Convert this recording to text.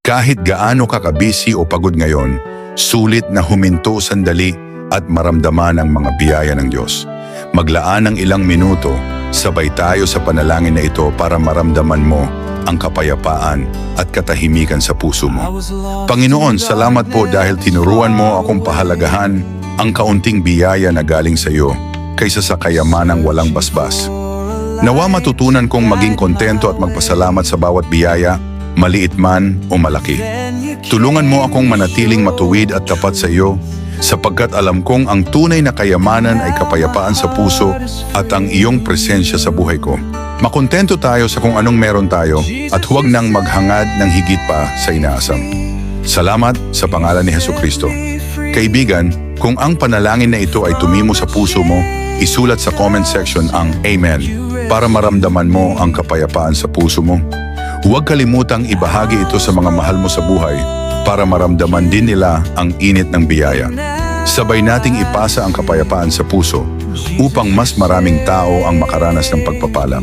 Kahit gaano ka kabisi o pagod ngayon, sulit na huminto sandali at maramdaman ang mga biyaya ng Diyos. Maglaan ng ilang minuto, sabay tayo sa panalangin na ito para maramdaman mo ang kapayapaan at katahimikan sa puso mo. Panginoon, salamat po dahil tinuruan mo akong pahalagahan ang kaunting biyaya na galing sa iyo kaysa sa kayamanang walang basbas. Nawa matutunan kong maging kontento at magpasalamat sa bawat biyaya, maliit man o malaki. Tulungan mo akong manatiling matuwid at tapat sa iyo, sapagkat alam kong ang tunay na kayamanan ay kapayapaan sa puso at ang iyong presensya sa buhay ko. Makontento tayo sa kung anong meron tayo at huwag nang maghangad ng higit pa sa inaasam. Salamat sa pangalan ni Hesukristo. Kaibigan, kung ang panalangin na ito ay tumimo sa puso mo, isulat sa comment section ang Amen para maramdaman mo ang kapayapaan sa puso mo. Huwag kalimutang ibahagi ito sa mga mahal mo sa buhay para maramdaman din nila ang init ng biyaya. Sabay nating ipasa ang kapayapaan sa puso upang mas maraming tao ang makaranas ng pagpapala.